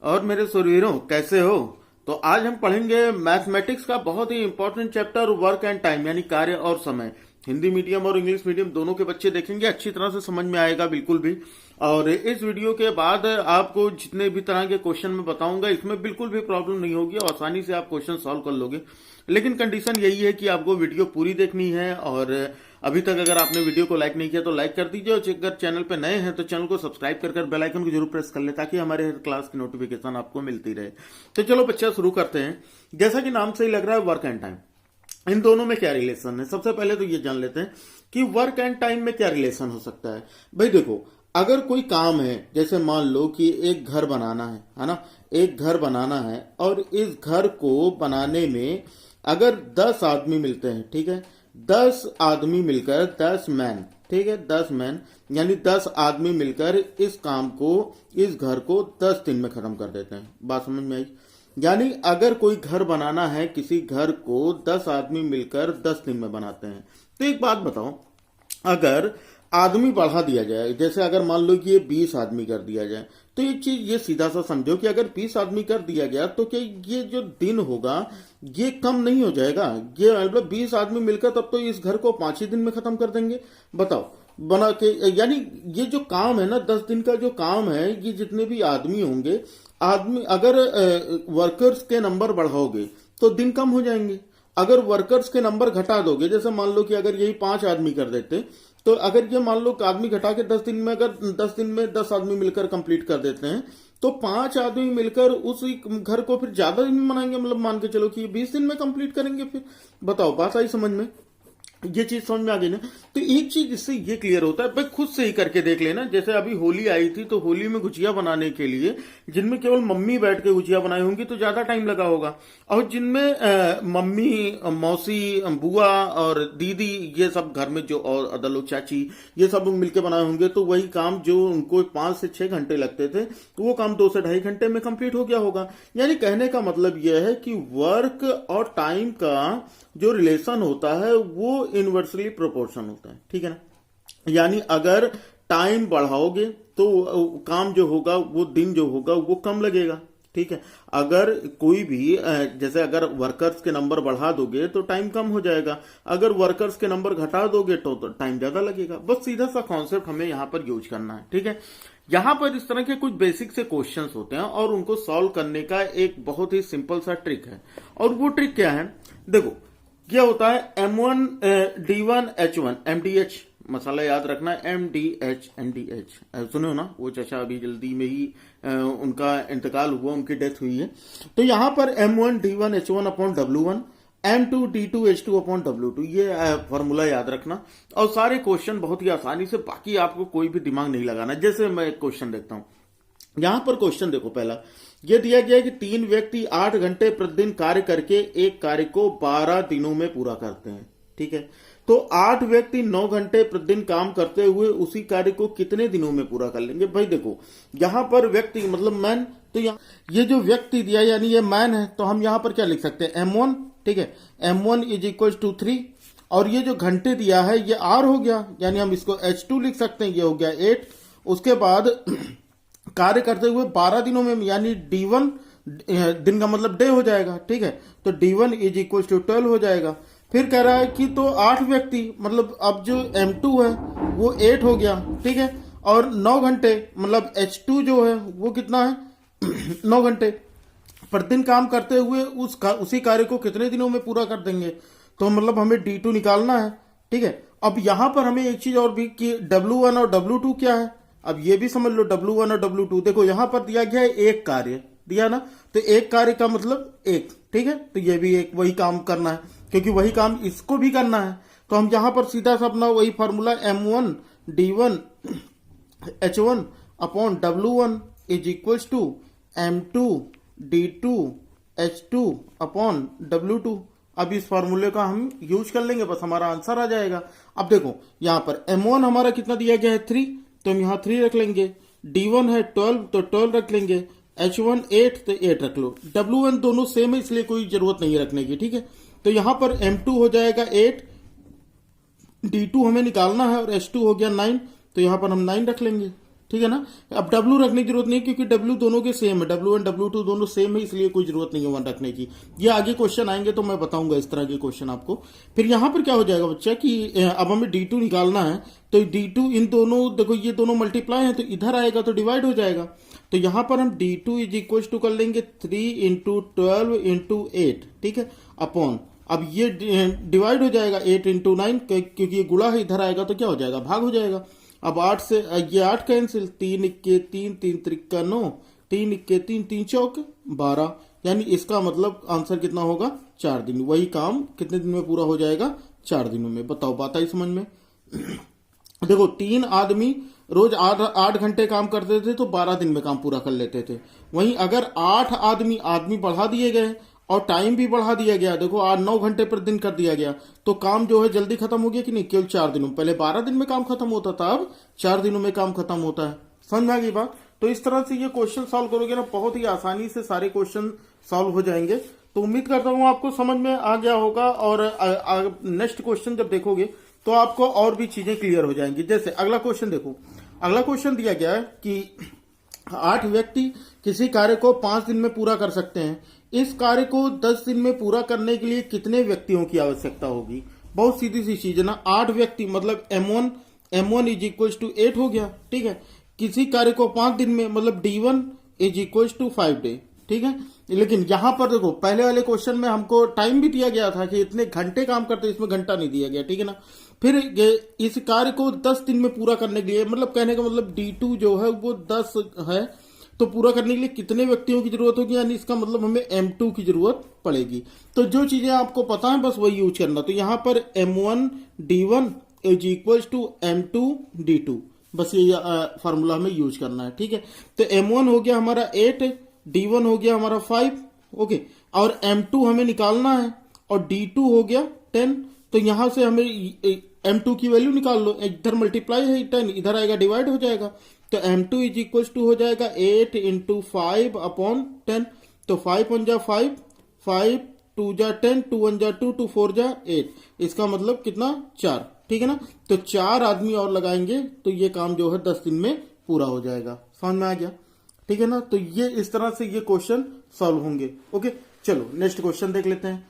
और मेरे सुरवीरों, कैसे हो? तो आज हम पढ़ेंगे मैथमेटिक्स का बहुत ही important chapter work and time, यानी कार्य और समय। हिंदी मीडियम और इंग्लिश मीडियम दोनों के बच्चे देखेंगे, अच्छी तरह से समझ में आएगा बिल्कुल भी। और इस वीडियो के बाद आपको जितने भी तरह के क्वेश्चन मैं बताऊंगा, इसमें बिल्कुल भी प्रॉब्लम नहीं होगी और आसानी से आप क्वेश्चन सॉल्व कर लोगे। लेकिन कंडीशन यही है कि आपको वीडियो पूरी देखनी है। और अभी तक अगर आपने वीडियो को लाइक नहीं किया तो लाइक कर दीजिए, और अगर चैनल पे नए हैं तो चैनल को सब्सक्राइब कर बेल आइकन को जरूर प्रेस कर ले, ताकि हमारे हर क्लास की नोटिफिकेशन आपको मिलती रहे। तो चलो बच्चा, शुरू करते हैं। जैसा कि नाम से ही लग रहा है, वर्क एंड टाइम, इन दोनों में क्या रिलेशन है? सबसे पहले तो ये जान लेते हैं कि वर्क एंड टाइम में क्या रिलेशन हो सकता है। भाई देखो, अगर कोई काम है, जैसे मान लो कि एक घर बनाना है ना, एक घर बनाना है, और इस घर को बनाने में अगर 10 आदमी मिलते हैं, ठीक है, 10 आदमी मिलकर, 10 मैन, ठीक है, 10 मैन यानी 10 आदमी मिलकर इस काम को, इस घर को 10 दिन में खत्म कर देते हैं। बात समझ में आई? यानी अगर कोई घर बनाना है, किसी घर को 10 आदमी मिलकर 10 दिन में बनाते हैं। तो एक बात बताओ, अगर आदमी बढ़ा दिया जाए, जैसे अगर मान लो कि ये 20 आदमी कर दिया जाए, तो एक चीज ये सीधा सा समझो कि अगर 20 आदमी कर दिया गया तो क्या ये जो दिन होगा ये कम नहीं हो जाएगा? ये मतलब 20 आदमी मिलकर तब तो इस घर को 5 ही दिन में खत्म कर देंगे। बताओ, बना के, यानी ये जो काम है ना, 10 दिन का जो काम है, ये जितने भी आदमी होंगे, आदमी अगर वर्कर्स के नंबर बढ़ाओगे तो दिन कम हो जाएंगे। अगर वर्कर्स के नंबर घटा दोगे, जैसे मान लो कि अगर यही 5 आदमी कर देते, तो अगर ये मान लो आदमी घटा के 10 दिन में, अगर 10 दिन में 10 आदमी मिलकर कंप्लीट कर देते हैं, तो 5 आदमी मिलकर उस घर को फिर ज्यादा दिन में बनाएंगे। मतलब मान के चलो कि 20 दिन में कंप्लीट करेंगे। फिर बताओ, बात आई समझ में? ये चीज समझ में आ गई ना? तो एक चीज इससे ये क्लियर होता है, भाई खुद से ही करके देख लेना। जैसे अभी होली आई थी, तो होली में गुजिया बनाने के लिए जिनमें केवल मम्मी बैठ के गुजिया बनाई होंगी तो ज्यादा टाइम लगा होगा, और जिनमें मम्मी, मौसी, बुआ और दीदी, ये सब घर में जो और अदर लोग, चाची, ये सब लोग मिलकर बनाए होंगे, तो वही काम जो उनको 5 से 6 घंटे लगते थे, तो वो काम 2 से ढाई घंटे में कंप्लीट हो गया होगा। यानी कहने का मतलब यह है कि वर्क और टाइम का जो रिलेशन होता है वो इनवर्सली प्रोपोर्शन होता है, ठीक है ना? यानी अगर टाइम बढ़ाओगे तो काम जो होगा, वो दिन जो होगा वो कम लगेगा, ठीक है। अगर कोई भी जैसे अगर वर्कर्स के नंबर बढ़ा दोगे तो टाइम कम हो जाएगा, अगर वर्कर्स के नंबर घटा दोगे तो टाइम ज्यादा लगेगा। बस सीधा सा कॉन्सेप्ट हमें यहाँ पर यूज करना है, ठीक है। यहाँ पर इस तरह के कुछ बेसिक से क्वेश्चंस होते हैं और उनको सॉल्व करने का एक बहुत ही सिंपल सा ट्रिक है। और वो ट्रिक क्या है? देखो, क्या होता है, M1 D1 H1 MDH, मसाला याद रखना, MDH NDH, सुनो ना, वो चाचा अभी जल्दी में ही उनका इंतकाल हुआ, उनकी डेथ हुई है। तो यहां पर M1 D1 H1 upon W1, M2 D2 H2 upon W2, ये फॉर्मूला याद रखना। और सारे क्वेश्चन बहुत ही आसानी से, बाकी आपको कोई भी दिमाग नहीं लगाना। जैसे मैं एक क्वेश्चन देखता हूं, यहां पर क्वेश्चन देखो, पहला यह दिया गया है कि 3 व्यक्ति 8 घंटे प्रतिदिन कार्य करके एक कार्य को 12 दिनों में पूरा करते हैं, ठीक है। तो 8 व्यक्ति 9 घंटे प्रतिदिन काम करते हुए उसी कार्य को कितने दिनों में पूरा कर लेंगे? भाई देखो, यहां पर व्यक्ति मतलब मैन, तो यहाँ ये जो व्यक्ति दिया यानी ये मैन है, तो हम यहां पर क्या लिख सकते हैं? M1, ठीक है, M1 इज इक्वल टू 3, और ये जो घंटे दिया है ये R हो गया, यानी हम इसको H2 लिख सकते हैं, ये हो गया 8। उसके बाद कार्य करते हुए 12 दिनों में, यानी D1, दिन का मतलब डे हो जाएगा, ठीक है, तो D1 इज इक्वल टू 12 हो जाएगा। फिर कह रहा है कि तो 8 व्यक्ति, मतलब अब जो M2 है वो 8 हो गया, ठीक है, और 9 घंटे मतलब H2 जो है वो कितना है? 9 घंटे प्रतिदिन काम करते हुए उसी कार्य को कितने दिनों में पूरा कर देंगे? तो मतलब हमें D2 निकालना है, ठीक है। अब यहां पर हमें एक चीज और भी कि W1 और W2 क्या है, अब ये भी समझ लो, W1 और W2। देखो यहां पर दिया गया है एक कार्य दिया ना, तो एक कार्य का मतलब एक, ठीक है, तो ये भी एक वही काम करना है, क्योंकि वही काम इसको भी करना है। तो हम यहां पर सीधा सा अपना वही formula M1 D1 H1 upon W1 is equal to M2 D2 H2 upon W2। अब इस फॉर्मूले का हम यूज कर लेंगे, बस हमारा आंसर आ जाएगा। अब देखो यहां पर M1 हमारा कितना दिया गया है? 3, तो हम यहां 3 रख लेंगे। D1 है 12, तो 12 रख लेंगे। H1 8, तो 8 रख लो। W1 दोनों सेम है, इसलिए कोई जरूरत नहीं रखने की, ठीक है। तो यहां पर M2 हो जाएगा 8, D2 हमें निकालना है, और H2 हो गया 9, तो यहां पर हम 9 रख लेंगे, ठीक है ना। अब W रखने की जरूरत नहीं क्योंकि W दोनों के सेम है, W1 W2 दोनों सेम है, इसलिए कोई जरूरत नहीं है 1 रखने की। ये आगे क्वेश्चन आएंगे तो मैं बताऊंगा इस तरह के क्वेश्चन आपको। फिर यहाँ पर क्या हो जाएगा बच्चा कि अब हमें D2 निकालना है, तो D2 इन दोनों, देखो ये दोनों मल्टीप्लाई है तो इधर आएगा तो डिवाइड हो जाएगा। तो यहां पर हम D2 इज इक्वल टू कर लेंगे 3 इंटू 12 इंटू 8, ठीक है, अपॉन, अब ये डिवाइड हो जाएगा 8 इंटू 9 क्योंकि ये गुणा है, इधर आएगा तो क्या हो जाएगा, भाग हो जाएगा। अब 8 से ये 8 कैंसिल, 3 इक्के 3, 3 त्रिक्का 9, 3 इक्के 3, 3 चौक 12, यानी इसका मतलब आंसर कितना होगा, 4 दिन। वही काम कितने दिन में पूरा हो जाएगा, 4 दिनों में। बताओ बात आई समझ में। देखो 3 आदमी रोज 8 घंटे काम करते थे तो 12 दिन में काम पूरा कर लेते थे। वहीं अगर 8 आदमी बढ़ा दिए गए और टाइम भी बढ़ा दिया गया, देखो 8-9 घंटे पर दिन कर दिया गया, तो काम जो है जल्दी खत्म हो गया कि नहीं, केवल 4 दिनों में। पहले 12 दिन में काम खत्म होता था, अब 4 दिनों में काम खत्म होता है। समझ में आ गई बात। तो इस तरह से ये क्वेश्चन सॉल्व करोगे ना, बहुत ही आसानी से सारे क्वेश्चन सॉल्व हो जाएंगे। तो उम्मीद करता हूं आपको समझ में आ गया होगा, और नेक्स्ट क्वेश्चन जब देखोगे तो आपको और भी चीजें क्लियर हो जाएंगी। जैसे अगला क्वेश्चन देखो, अगला क्वेश्चन दिया गया है कि 8 व्यक्ति किसी कार्य को 5 दिन में पूरा कर सकते हैं। इस कार्य को 10 दिन में पूरा करने के लिए कितने व्यक्तियों की आवश्यकता होगी। बहुत सीधी सी चीज है ना, 8 व्यक्ति मतलब M1 इज इक्वल टू 8 हो गया, ठीक है। किसी कार्य को 5 दिन में मतलब D1 is equal to 5 day, ठीक है। लेकिन यहां पर देखो पहले वाले क्वेश्चन में हमको टाइम भी दिया गया था कि इतने घंटे काम करते, इसमें घंटा नहीं दिया गया, ठीक है ना। फिर इस कार्य को 10 दिन में पूरा करने के लिए, मतलब कहने का मतलब D2 जो है वो 10 है, तो पूरा करने के लिए कितने व्यक्तियों की जरूरत होगी, यानी इसका मतलब हमें M2 की जरूरत पड़ेगी। तो जो चीजें आपको पता है बस वही यूज करना। तो यहां पर M1 D1 is equal to M2 D2, बस ये फार्मूला हमें यूज करना है, ठीक है। तो M1 हो गया हमारा 8, D1 हो गया हमारा 5, ओके, और M2 हमें निकालना है, और D2 हो गया 10। तो यहां से हमें M2 की वैल्यू निकाल लो, इधर मल्टीप्लाई है 10, इधर आएगा डिवाइड हो जाएगा। तो M2 इज इक्वल टू हो जाएगा 8 इंटू 5 अपॉन 10। तो 5 1 जा 5, 5 2 जा 10, 2 1 जा 2, 2 4 जा 8, इसका मतलब कितना, 4, ठीक है ना। तो 4 आदमी और लगाएंगे तो ये काम जो है 10 दिन में पूरा हो जाएगा। समझ में आ गया, ठीक है ना। तो ये इस तरह से ये क्वेश्चन सॉल्व होंगे। ओके, चलो नेक्स्ट क्वेश्चन देख लेते हैं।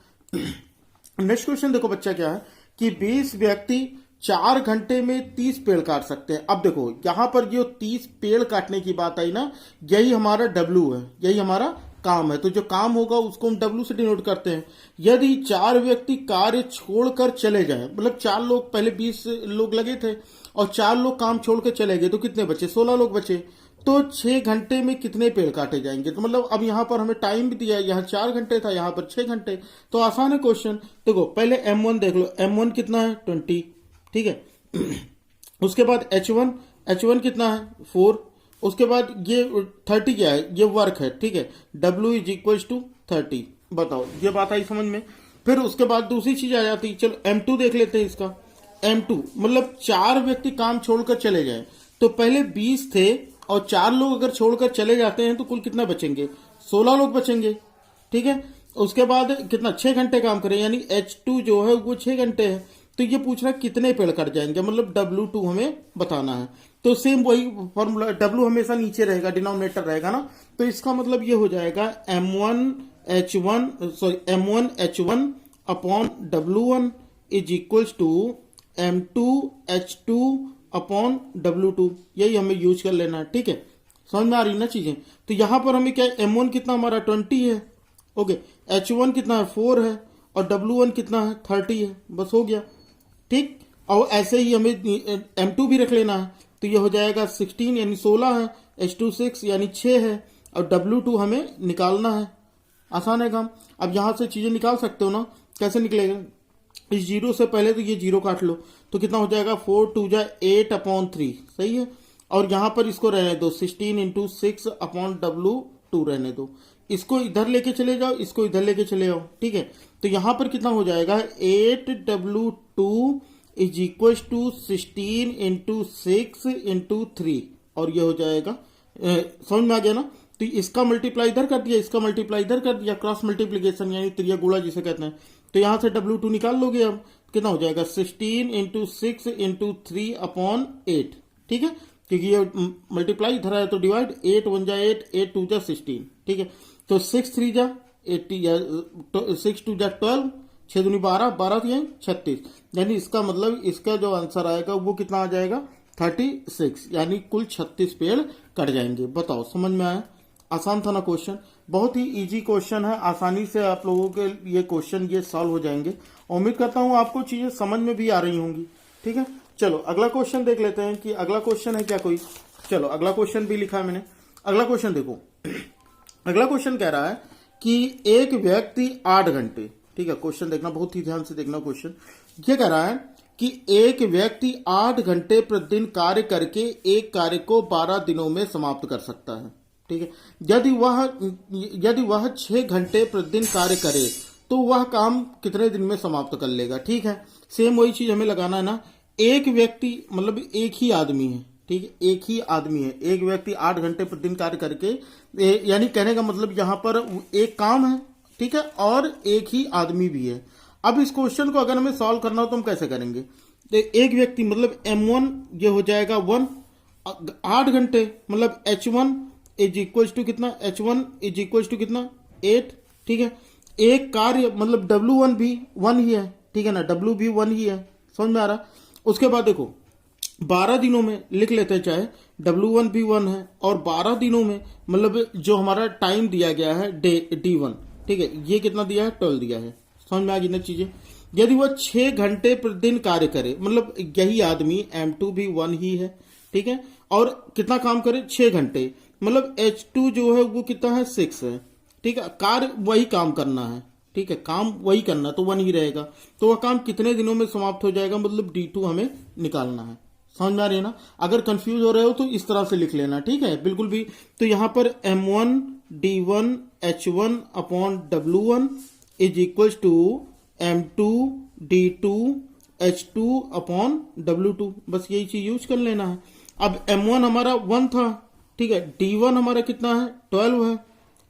नेक्स्ट क्वेश्चन देखो बच्चा क्या है कि 20 व्यक्ति 4 घंटे में 30 पेड़ काट सकते हैं। अब देखो यहां पर जो 30 पेड़ काटने की बात आई ना, यही हमारा W है, यही हमारा काम है। तो जो काम होगा उसको हम W से डिनोट करते हैं। यदि 4 व्यक्ति कार्य छोड़कर चले जाए, मतलब 4 लोग, पहले 20 लोग लगे थे और 4 लोग काम छोड़कर चले गए, तो कितने बचे, 16 लोग बचे। तो 6 घंटे में कितने पेड़ काटे जाएंगे। तो मतलब अब यहां पर हमें टाइम भी दिया है, यहां 4 घंटे था, यहां पर 6 घंटे। तो आसान है क्वेश्चन। देखो पहले M1 देख लो, M1 कितना है 20, ठीक है। उसके बाद H1 कितना है 4। उसके बाद ये 30 क्या है, ये वर्क है, ठीक है। W is equal to 30। बताओ ये बात आई समझ में। फिर उसके बाद दूसरी चीज आ जाती है, चलो M2 देख लेते हैं। इसका M2 मतलब 4 व्यक्ति काम छोड़कर चले जाए, तो पहले 20 थे और 4 लोग अगर छोड़कर चले जाते हैं तो कुल कितना बचेंगे, 16 लोग बचेंगे, ठीक है। उसके बाद कितना, 6 घंटे काम करें, यानी H2 जो है वो 6 घंटे है। तो ये पूछ रहा है कितने पेड़ कट जाएंगे, मतलब W2 हमें बताना है। तो सेम वही फॉर्मूला, W हमेशा नीचे रहेगा, डिनोमिनेटर रहेगा ना। तो इसका मतलब ये हो जाएगा M1 H1 upon W1 is equal to M2 H2 upon W2। यही हमें यूज कर लेना है, ठीक है। समझ में आ रही ना चीजें। तो यहां पर हमें क्या है, M1 कितना हमारा 20 है, ओके, H1 कितना है 4 है, और W1 कितना है 30 है, बस हो गया, ठीक। और ऐसे ही हमें M2 भी रख लेना है। तो ये हो जाएगा 16 यानी 16 है, H2 6 यानी 6 है, और W2 हमें निकालना है। आसान है काम। अब यहां से चीजें निकाल सकते हो ना, कैसे निकलेगा, इस 0 से पहले तो ये 0 काट लो, तो कितना हो जाएगा 4 2 जा 8 अपॉन 3, सही है। और यहां पर इसको रहने दो 16 इंटू 6 अपॉन W2 रहने दो। इसको इधर लेके चले जाओ, इसको इधर लेके चले जाओ, ठीक है। तो यहां पर कितना हो जाएगा 8W2 is equal to 16 into 6 into 3, और ये हो जाएगा, समझ में आ गया ना। तो इसका मल्टीप्लाई इधर कर दिया, इसका मल्टीप्लाई इधर कर दिया, क्रॉस मल्टीप्लीकेशन यानी त्रिया गुणा जिसे कहते हैं। तो यहां से W2 निकाल लोगे, अब कितना हो जाएगा 16 इंटू 6 इंटू 3 अपॉन 8, ठीक है। क्योंकि ये मल्टीप्लाई इधर है तो डिवाइड, 8 1 जा 8, 8 2 जा 16, ठीक है। तो 6 3 जा 80 या 6 2 जा 12, 6 दूनी 12, 12 दिए 36, यानी इसका मतलब इसका जो आंसर आएगा वो कितना आ जाएगा 36, यानी कुल 36 पेड़ कट जाएंगे। बताओ समझ में आया? आसान था ना क्वेश्चन, बहुत ही इजी क्वेश्चन है, आसानी से आप लोगों के ये क्वेश्चन ये सॉल्व हो जाएंगे। उम्मीद करता हूँ आपको चीजें समझ में भी आ रही होंगी, ठीक है। चलो अगला क्वेश्चन देख लेते हैं कि अगला क्वेश्चन है क्या कोई। चलो अगला क्वेश्चन भी लिखा है मैंने। अगला क्वेश्चन देखो, अगला क्वेश्चन कह रहा है कि एक व्यक्ति 8 घंटे, ठीक है, क्वेश्चन देखना बहुत ही ध्यान से देखना क्वेश्चन। ये कह रहा है कि एक व्यक्ति 8 घंटे प्रतिदिन कार्य करके एक कार्य को 12 दिनों में समाप्त कर सकता है, ठीक है। यदि वह 6 घंटे प्रतिदिन कार्य करे तो वह काम कितने दिन में समाप्त कर लेगा, ठीक है। सेम वही चीज हमें लगाना है ना। एक व्यक्ति मतलब एक ही आदमी है, ठीक है, एक ही आदमी है, एक व्यक्ति 8 घंटे प्रतिदिन कार्य करके, यानी कहने का मतलब यहाँ पर एक काम है, ठीक है, और एक ही आदमी भी है। अब इस क्वेश्चन को अगर हमें सॉल्व करना हो तो हम कैसे करेंगे? तो एक व्यक्ति मतलब M1 ये हो जाएगा 1, 8 घंटे मतलब H1 इज इक्वल टू कितना, H1 इज इक्वल टू कितना 8, ठीक है। एक कार्य मतलब W1 भी 1 ही है, ठीक है ना, W भी 1 ही है, समझ में आ रहा। उसके बाद देखो 12 दिनों में लिख लेते हैं, चाहे W1 भी 1 है और 12 दिनों में मतलब जो हमारा टाइम दिया गया है D1, ठीक है, ये कितना दिया है 12 दिया है, समझ में आ गई ना चीजें। यदि वह 6 घंटे प्रतिदिन कार्य करे, मतलब यही आदमी M2 भी 1 ही है, ठीक है, और कितना काम करे 6 घंटे, मतलब H2 जो है वो कितना है 6 है, ठीक है, कार्य वही काम करना है, ठीक है, काम वही करना तो 1 ही रहेगा, तो वह काम कितने दिनों में समाप्त हो जाएगा, मतलब D2 हमें निकालना है। समझ में आ रही है ना? अगर कंफ्यूज हो रहे हो तो इस तरह से लिख लेना, ठीक है, बिल्कुल भी। तो यहां पर M1 D1 H1 upon W1 is equal to M2 D2 H2 upon W2, बस यही चीज यूज कर लेना है। अब M1 हमारा 1 था, ठीक है, D1 हमारा कितना है 12 है,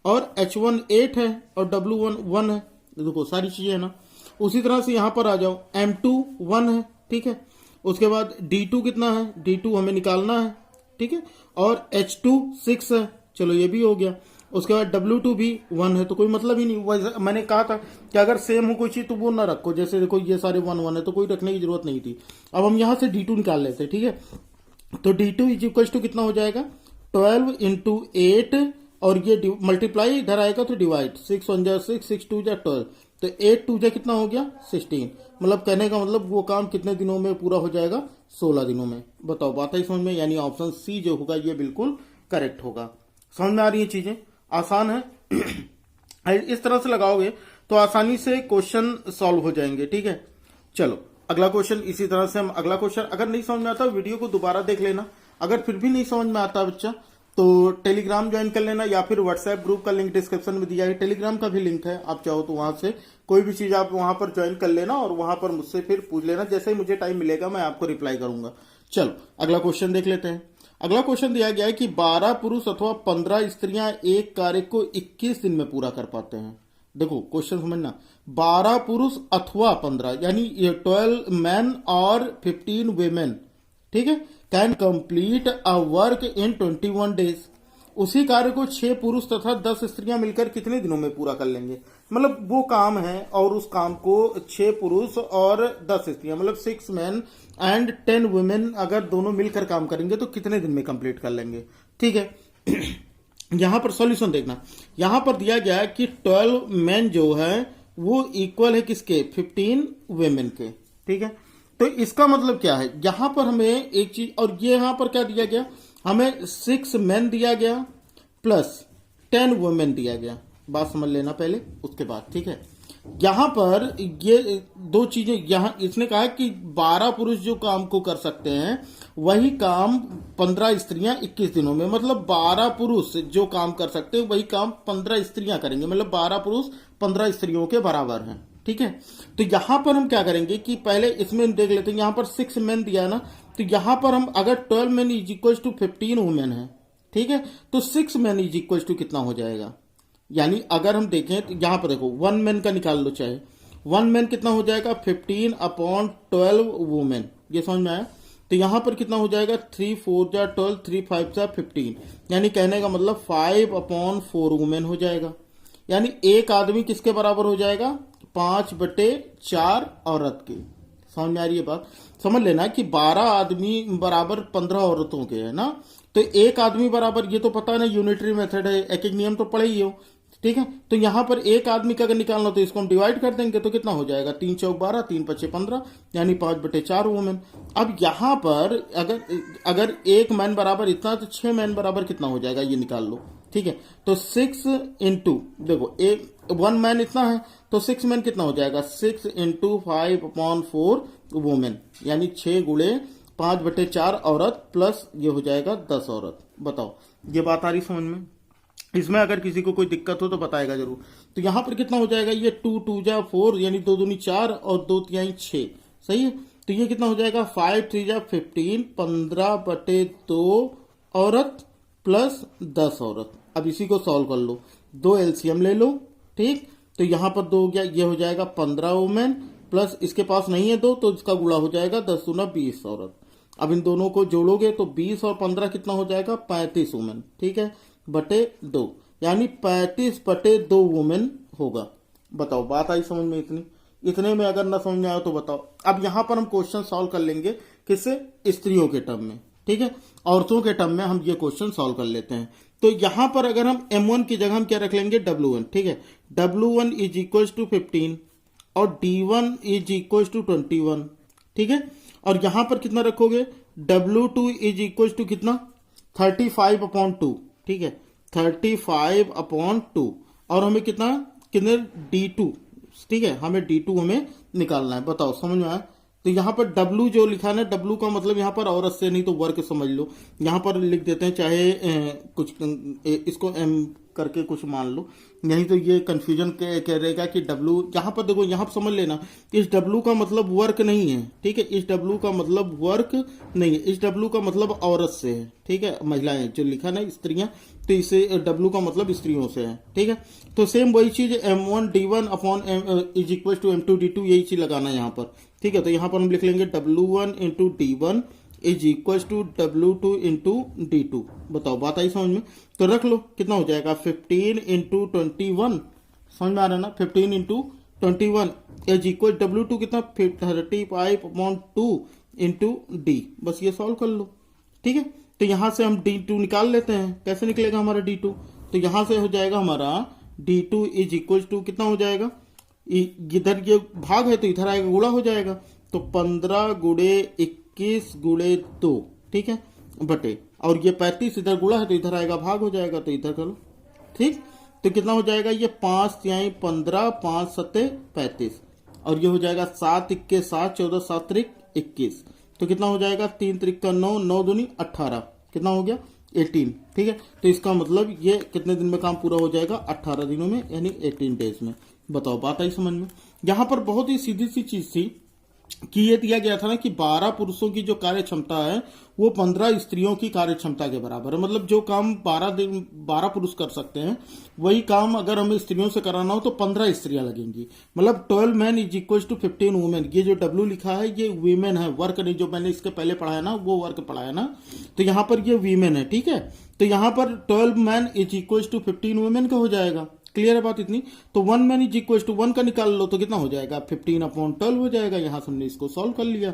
और H1 8 है और W1 1 है, देखो सारी चीजें है ना। उसी तरह से यहां पर आ जाओ, M2 1 है, ठीक है, उसके बाद D2 कितना है, D2 हमें निकालना है, ठीक है, और H2 6 है, चलो ये भी हो गया। उसके बाद W2 भी 1 है, तो कोई मतलब ही नहीं। मैंने कहा था कि अगर सेम हो कोई चीज तो वो ना रखो, जैसे देखो ये सारे 1 1 है तो कोई रखने की जरूरत नहीं थी। अब हम यहां से D2 निकाल लेते हैं, ठीक है। तो D2 इज इक्वल टू कितना हो जाएगा 12 इंटू 8, और ये मल्टीप्लाई इधर आएगा तो डिवाइड, 6 1 जा 6, 6 2 जा 12, तो 8 2 जा कितना हो गया 16, मतलब कहने का मतलब वो काम कितने दिनों में पूरा हो जाएगा 16 दिनों में। बताओ बात है समझ में, यानी ऑप्शन सी जो होगा ये बिल्कुल करेक्ट होगा। समझ में आ रही है चीजें? आसान है। इस तरह से लगाओगे तो आसानी से क्वेश्चन सॉल्व हो जाएंगे, ठीक है। चलो अगला क्वेश्चन इसी तरह से हम अगला क्वेश्चन, अगर नहीं समझ में आता वीडियो को दोबारा देख लेना, अगर फिर भी नहीं समझ में आता बच्चा तो टेलीग्राम ज्वाइन कर लेना, या फिर व्हाट्सएप ग्रुप का लिंक डिस्क्रिप्शन में दिया है, टेलीग्राम का भी लिंक है, आप चाहो तो वहां से कोई भी चीज आप वहां पर ज्वाइन कर लेना और वहां पर मुझसे फिर पूछ लेना, जैसे ही मुझे टाइम मिलेगा मैं आपको रिप्लाई करूंगा। चलो अगला क्वेश्चन देख लेते हैं। अगला क्वेश्चन दिया गया है कि 12 पुरुष अथवा 15 स्त्रियां एक कार्य को 21 दिन में पूरा कर पाते हैं। देखो क्वेश्चन समझना, 12 पुरुष अथवा 15, यानी 12 मैन और 15 वेमेन, ठीक है, can complete a work in 21 days. उसी कार्य को 6 पुरुष तथा 10 स्त्रियां मिलकर कितने दिनों में पूरा कर लेंगे, मतलब वो काम है और उस काम को 6 पुरुष और 10 स्त्रियां मतलब 6 मैन एंड 10 वुमेन अगर दोनों मिलकर काम करेंगे तो कितने दिन में कंप्लीट कर लेंगे, ठीक है। यहां पर सॉल्यूशन देखना, यहां पर दिया गया है कि 12 मैन जो है वो इक्वल है किसके 15 वुमेन के, ठीक है। तो इसका मतलब क्या है, यहां पर हमें एक चीज, और ये यहां पर क्या दिया गया, हमें 6 मैन दिया गया प्लस 10 वुमेन दिया गया, बात समझ लेना पहले उसके बाद, ठीक है। यहां पर ये दो चीजें, यहां इसने कहा कि 12 पुरुष जो काम को कर सकते हैं वही काम 15 स्त्रियां 21 दिनों में, मतलब 12 पुरुष जो काम कर सकते हैं वही काम 15 स्त्रियां करेंगे, मतलब 12 पुरुष 15 स्त्रियों के बराबर हैं, ठीक है। तो यहां पर हम क्या करेंगे कि पहले इसमें देख लेते हैं, यहां पर 6 मैन दिया है ना, तो यहां पर हम अगर 12 man is equal to 15 women है, ठीक है, तो 6 मैन इज इक्वल टू कितना हो जाएगा, यानी अगर हम देखें तो यहां पर देखो 1 मैन का निकाल लो, चाहे 1 मैन कितना हो जाएगा 15 अपॉन 12 वुमेन, ये समझ में आया। तो यहाँ पर कितना हो जाएगा, 3 4 जा 12, 3 5 जा 15, यानी कहने का मतलब 5/4 वुमेन हो जाएगा। यानी एक आदमी किसके बराबर हो जाएगा, 5/4 औरत के। समझ में आ रही है बात? समझ लेना कि 12 आदमी बराबर 15 औरतों के है ना, तो एक आदमी बराबर, ये तो पता है ना, यूनिटरी मेथड है, एक एक नियम तो पढ़े ही हो, ठीक है। तो यहां पर एक आदमी का अगर निकालना तो इसको हम डिवाइड कर देंगे, तो कितना हो जाएगा, 3 चौक 12, 3 पचे 15, यानी 5/4 वुमेन। अब यहां पर अगर एक मैन बराबर इतना, तो 6 मैन बराबर कितना हो जाएगा, ये निकाल लो, ठीक है। तो 6 इंटू, देखो एक 1 मैन इतना है, तो 6 मैन कितना हो जाएगा, 6 इंटू 5/4 वुमेन, यानी 6 गुणे 5/4 औरत प्लस ये हो जाएगा 10 औरत। बताओ ये बात आ रही समझ में? इसमें अगर किसी को कोई दिक्कत हो तो बताएगा जरूर। तो यहां पर कितना हो जाएगा, ये 2 2 जा 4, यानी 2 दूनी 4 और 2 तिहाई 6, सही है। तो ये कितना हो जाएगा, 5 3 जा 15, 15/2 औरत प्लस 10 औरत। अब इसी को सॉल्व कर लो, 2 एलसीएम ले लो, ठीक। तो यहां पर 2 हो गया, ये हो जाएगा 15 वुमेन, प्लस इसके पास नहीं है 2, तो इसका गुणा हो जाएगा 10 दूना 20 औरत। अब इन दोनों को जोड़ोगे तो 20 और 15 कितना हो जाएगा, 35 वुमेन, ठीक है, बटे 2, यानी 35/2 वुमेन होगा। बताओ बात आई समझ में? इतने में अगर ना समझ में आया तो बताओ। अब यहां पर हम क्वेश्चन सॉल्व कर लेंगे, किससे, स्त्रियों के टर्म में, ठीक है, औरतों के टर्म में हम ये क्वेश्चन सॉल्व कर लेते हैं। तो यहां पर अगर हम M1 की जगह हम क्या रख लेंगे, W1, ठीक है। W1 इज इक्वल टू 15 और D1 इज इक्वल टू 21, ठीक है। और यहां पर कितना रखोगे, W2 इज इक्वल टू कितना, 35/2, ठीक है, 35/2, और हमें कितना कितने, D2, ठीक है, हमें D2 हमें निकालना है। बताओ समझ में आया? तो यहां पर W जो लिखा है, W का मतलब यहां पर औरत से, नहीं तो वर्क समझ लो, यहां पर लिख देते हैं, चाहे कुछ इसको M करके कुछ मान लो, नहीं तो ये कंफ्यूजन कह रहेगा कि W, यहां पर देखो, यहां पर समझ लेना, इस W का मतलब वर्क नहीं है, ठीक है, इस W का मतलब वर्क नहीं है, इस W का मतलब औरत से है, ठीक है, महिलाएं जो लिखा ना, स्त्रियां, तो इसे W का मतलब स्त्रियों से है, ठीक है। तो सेम वही चीज M1 D1 upon is equal to M2 D2, यही चीज लगाना है यहाँ पर, ठीक है। तो यहाँ पर हम लिख लेंगे W1 into D1 is equal to W2 into D2। बताओ बात आई समझ में? तो रख लो, कितना हो जाएगा, 15 इंटू 21, समझ में आ रहा है ना, 15 इंटू 21 इज इक्वल W2 कितना, 35/2 इंटू D। बस ये सॉल्व कर लो, ठीक है। तो यहां से हम D2 निकाल लेते हैं, कैसे निकलेगा हमारा D2, तो यहां से हो जाएगा हमारा D2 इज इक्वल टू कितना हो जाएगा, इधर ये भाग है तो इधर आएगा, गुणा हो जाएगा, तो 15 गुणे 21 गुणे 2, ठीक है, बटे, और ये 35 इधर गुणा है तो इधर आएगा, भाग हो जाएगा, तो इधर करो, ठीक। तो कितना हो जाएगा, ये 5 तिहाई 15, 5 सत्ते 35, और ये हो जाएगा 7 इक्के 7, 14 7 त्रिक 21, तो कितना हो जाएगा, 3 त्रिक का 9, 9 दूनी 18, कितना हो गया, 18, ठीक है। तो इसका मतलब ये कितने दिन में काम पूरा हो जाएगा, 18 दिनों में, यानी 18 डेज में। बताओ बात आई समझ में? यहां पर बहुत ही सीधी सी चीज थी कि ये दिया गया था ना कि 12 पुरुषों की जो कार्य क्षमता है वो 15 स्त्रियों की कार्य क्षमता के बराबर है। मतलब जो काम 12 पुरुष कर सकते हैं, वही काम अगर हमें स्त्रियों से कराना हो तो 15 स्त्रियां लगेंगी। मतलब 12 man is equal to 15 women. ये जो W लिखा है ये वीमेन है, वर्क नहीं, जो मैंने इसके पहले पढ़ाया ना वो वर्क पढ़ाया ना, तो यहाँ पर ये वीमेन है, ठीक है। तो यहाँ पर 12 man is equal to 15 women का हो जाएगा। क्लियर है बात इतनी? तो 1 मैन इज इक्वल टू 1 का निकाल लो तो कितना हो जाएगा, 15/12 हो जाएगा। यहां से हमने इसको सॉल्व कर लिया,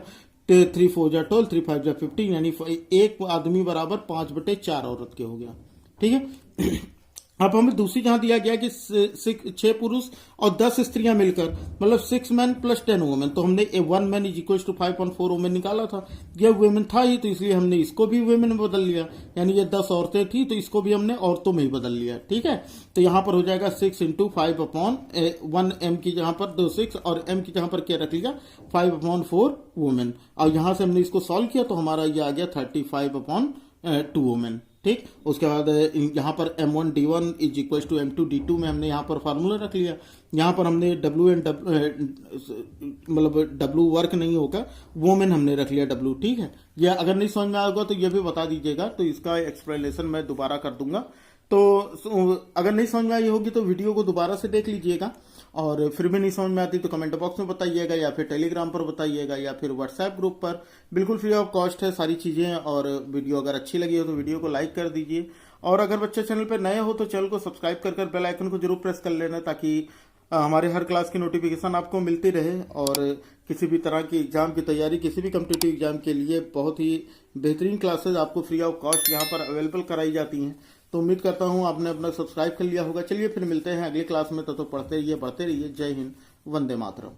3 4 जा 12, 3 5 जा 15, यानी एक आदमी बराबर 5/4 औरत के हो गया, ठीक है। अब हमें दूसरी जहां दिया गया कि 6 पुरुष और 10 स्त्रियां मिलकर, मतलब 6 मैन प्लस 10 वुमेन, तो हमने 1 man is equal to 5/4 women निकाला था। यह वुमेन था ही, तो इसलिए हमने इसको भी वुमेन में बदल लिया, यानी ये 10 औरतें थी तो इसको भी हमने औरतों में ही बदल लिया, ठीक है। तो यहां पर हो जाएगा 6 इंटू 5/1 M की जहां पर 6 और M की जहां पर क्या रख लिया, 5/4 वुमेन। और यहां से हमने इसको सॉल्व किया तो हमारा ये आ गया 35/2 वुमेन, ठीक। उसके बाद यहाँ पर M1 D1 is equal to M2 D2 में हमने यहाँ पर फार्मूला रख लिया। यहाँ पर हमने W एंड मतलब W वर्क नहीं होगा, वोमेन हमने रख लिया W, ठीक है। या अगर नहीं समझ में आएगा तो ये भी बता दीजिएगा, तो इसका एक्सप्लेनेशन मैं दोबारा कर दूंगा। तो अगर नहीं समझ में आई होगी तो वीडियो को दोबारा से देख लीजिएगा। और फिर भी नहीं समझ में आती तो कमेंट बॉक्स में बताइएगा, या फिर टेलीग्राम पर बताइएगा, या फिर व्हाट्सएप ग्रुप पर। बिल्कुल फ्री ऑफ कॉस्ट है सारी चीज़ें। और वीडियो अगर अच्छी लगी हो तो वीडियो को लाइक कर दीजिए, और अगर बच्चे चैनल पर नए हो तो चैनल को सब्सक्राइब कर बेल आइकन को जरूर प्रेस कर लेना, ताकि हमारे हर क्लास की नोटिफिकेशन आपको मिलती रहे। और किसी भी तरह की एग्जाम की तैयारी, किसी भी कम्पिटिटिव एग्जाम के लिए बहुत ही बेहतरीन क्लासेस आपको फ्री ऑफ कॉस्ट यहाँ पर अवेलेबल कराई जाती हैं। तो उम्मीद करता हूँ आपने अपना सब्सक्राइब कर लिया होगा। चलिए फिर मिलते हैं अगली क्लास में। तो पढ़ते रहिए, बढ़ते रहिए। जय हिंद, वंदे मातरम।